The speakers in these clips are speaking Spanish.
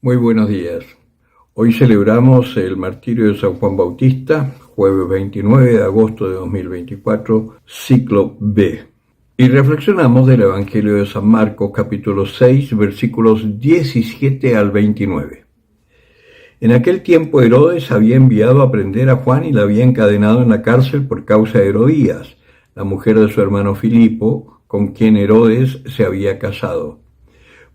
Muy buenos días. Hoy celebramos el martirio de San Juan Bautista, jueves 29 de agosto de 2024, ciclo B. Y reflexionamos del Evangelio de San Marcos, capítulo 6, versículos 17 al 29. En aquel tiempo Herodes había enviado a prender a Juan y la había encadenado en la cárcel por causa de Herodías, la mujer de su hermano Filipo, con quien Herodes se había casado.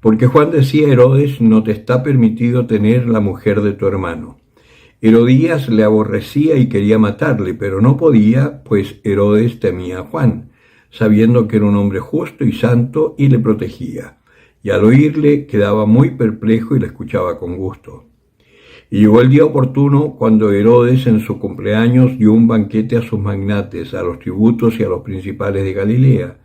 Porque Juan decía a Herodes: no te está permitido tener la mujer de tu hermano. Herodías le aborrecía y quería matarle, pero no podía, pues Herodes temía a Juan, sabiendo que era un hombre justo y santo, y le protegía. Y al oírle quedaba muy perplejo y le escuchaba con gusto. Y llegó el día oportuno cuando Herodes en su cumpleaños dio un banquete a sus magnates, a los tributos y a los principales de Galilea.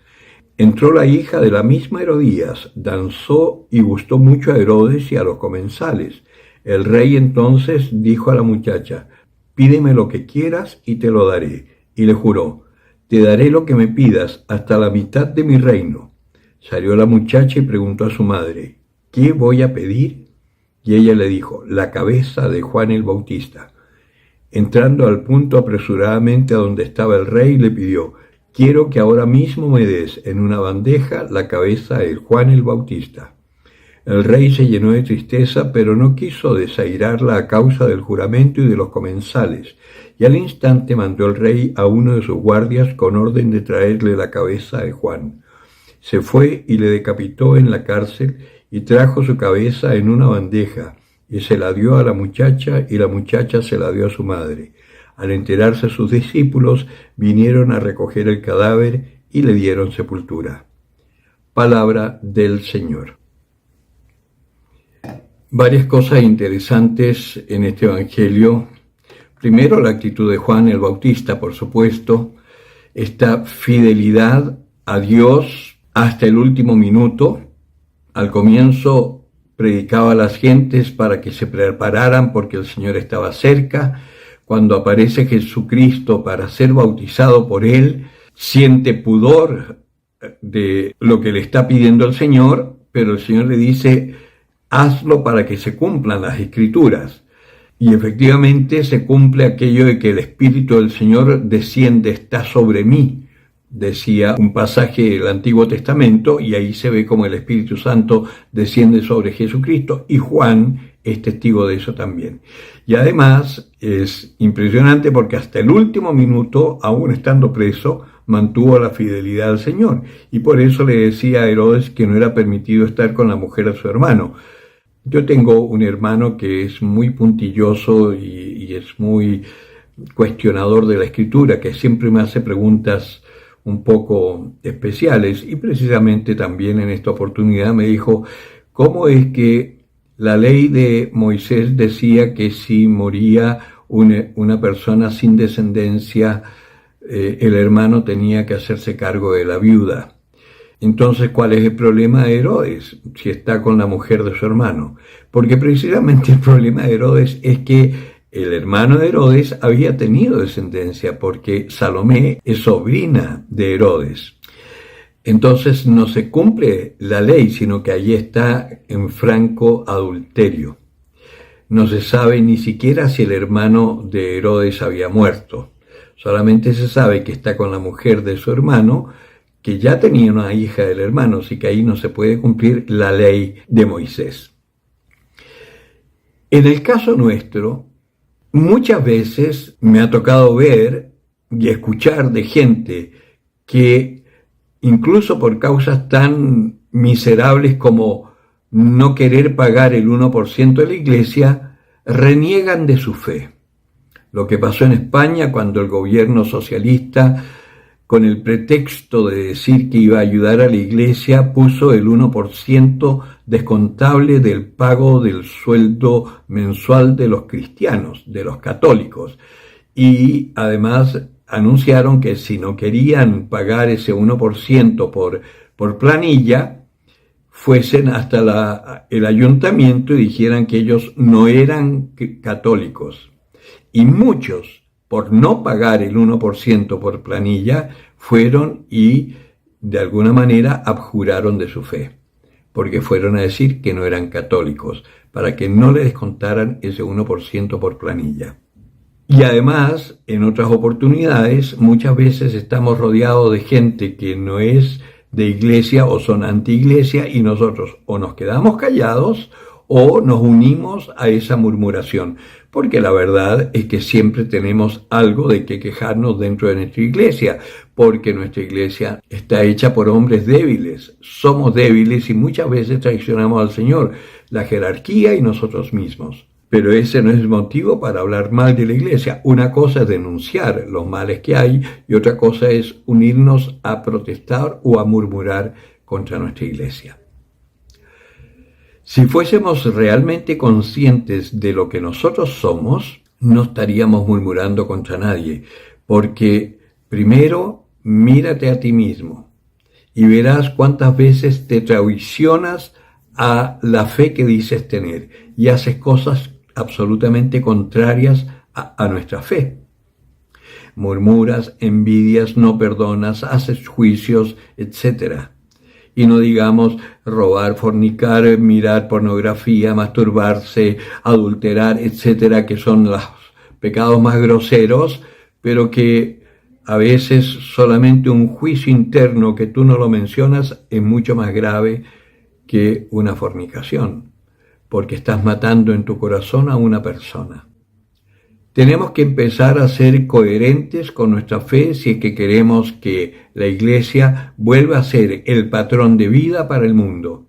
Entró la hija de la misma Herodías, danzó y gustó mucho a Herodes y a los comensales. El rey entonces dijo a la muchacha: pídeme lo que quieras y te lo daré. Y le juró: te daré lo que me pidas, hasta la mitad de mi reino. Salió la muchacha y preguntó a su madre: ¿qué voy a pedir? Y ella le dijo: la cabeza de Juan el Bautista. Entrando al punto apresuradamente a donde estaba el rey, le pidió: quiero que ahora mismo me des en una bandeja la cabeza de Juan el Bautista. El rey se llenó de tristeza, pero no quiso desairarla a causa del juramento y de los comensales, y al instante mandó el rey a uno de sus guardias con orden de traerle la cabeza de Juan. Se fue y le decapitó en la cárcel, y trajo su cabeza en una bandeja, y se la dio a la muchacha, y la muchacha se la dio a su madre. Al enterarse sus discípulos, vinieron a recoger el cadáver y le dieron sepultura. Palabra del Señor. Varias cosas interesantes en este Evangelio. Primero, la actitud de Juan el Bautista, por supuesto, esta fidelidad a Dios hasta el último minuto. Al comienzo predicaba a las gentes para que se prepararan porque el Señor estaba cerca. Cuando aparece Jesucristo para ser bautizado por él, siente pudor de lo que le está pidiendo el Señor, pero el Señor le dice: hazlo para que se cumplan las Escrituras. Y efectivamente se cumple aquello de que el Espíritu del Señor desciende, está sobre mí, decía un pasaje del Antiguo Testamento, y ahí se ve como el Espíritu Santo desciende sobre Jesucristo, y Juan es testigo de eso también. Y además es impresionante porque hasta el último minuto, aún estando preso, mantuvo la fidelidad al Señor. Y por eso le decía a Herodes que no era permitido estar con la mujer de su hermano. Yo tengo un hermano que es muy puntilloso y es muy cuestionador de la Escritura, que siempre me hace preguntas un poco especiales. Y precisamente también en esta oportunidad me dijo: ¿cómo es que la ley de Moisés decía que si moría una persona sin descendencia, el hermano tenía que hacerse cargo de la viuda? Entonces, ¿cuál es el problema de Herodes si está con la mujer de su hermano? Porque precisamente el problema de Herodes es que el hermano de Herodes había tenido descendencia, porque Salomé es sobrina de Herodes. Entonces no se cumple la ley, sino que allí está en franco adulterio. No se sabe ni siquiera si el hermano de Herodes había muerto. Solamente se sabe que está con la mujer de su hermano, que ya tenía una hija del hermano, así que ahí no se puede cumplir la ley de Moisés. En el caso nuestro, muchas veces me ha tocado ver y escuchar de gente que incluso por causas tan miserables como no querer pagar el 1% de la iglesia, reniegan de su fe. Lo que pasó en España cuando el gobierno socialista, con el pretexto de decir que iba a ayudar a la iglesia, puso el 1% descontable del pago del sueldo mensual de los cristianos, de los católicos. Y además anunciaron que si no querían pagar ese 1% por planilla, fuesen hasta el ayuntamiento y dijeran que ellos no eran católicos. Y muchos, por no pagar el 1% por planilla, fueron y de alguna manera abjuraron de su fe. porque fueron a decir que no eran católicos, para que no le descontaran ese 1% por planilla. Y además, en otras oportunidades, muchas veces estamos rodeados de gente que no es de iglesia o son anti-iglesia y nosotros o nos quedamos callados o nos unimos a esa murmuración, porque la verdad es que siempre tenemos algo de que quejarnos dentro de nuestra iglesia, porque nuestra iglesia está hecha por hombres débiles, somos débiles y muchas veces traicionamos al Señor, la jerarquía y nosotros mismos. Pero ese no es el motivo para hablar mal de la iglesia. Una cosa es denunciar los males que hay y otra cosa es unirnos a protestar o a murmurar contra nuestra iglesia. Si fuésemos realmente conscientes de lo que nosotros somos, no estaríamos murmurando contra nadie, porque primero mírate a ti mismo y verás cuántas veces te traicionas a la fe que dices tener y haces cosas absolutamente contrarias a nuestra fe. Murmuras, envidias, no perdonas, haces juicios, etc. Y no digamos robar, fornicar, mirar pornografía, masturbarse, adulterar, etcétera, que son los pecados más groseros, pero que a veces solamente un juicio interno que tú no lo mencionas es mucho más grave que una fornicación, porque estás matando en tu corazón a una persona. Tenemos que empezar a ser coherentes con nuestra fe si es que queremos que la iglesia vuelva a ser el patrón de vida para el mundo.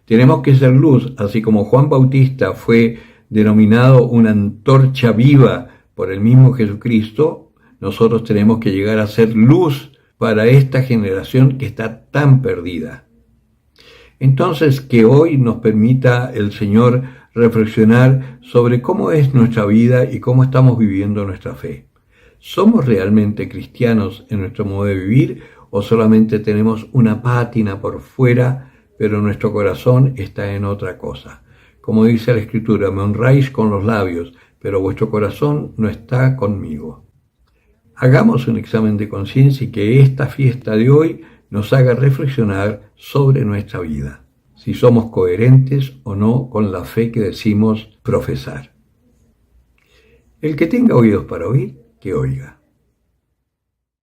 Tenemos que ser luz, así como Juan Bautista fue denominado una antorcha viva por el mismo Jesucristo, nosotros tenemos que llegar a ser luz para esta generación que está tan perdida. Entonces, que hoy nos permita el Señor reflexionar sobre cómo es nuestra vida y cómo estamos viviendo nuestra fe. ¿Somos realmente cristianos en nuestro modo de vivir o solamente tenemos una pátina por fuera, pero nuestro corazón está en otra cosa? Como dice la Escritura, me honráis con los labios, pero vuestro corazón no está conmigo. Hagamos un examen de conciencia y que esta fiesta de hoy nos haga reflexionar sobre nuestra vida, si somos coherentes o no con la fe que decimos profesar. El que tenga oídos para oír, que oiga.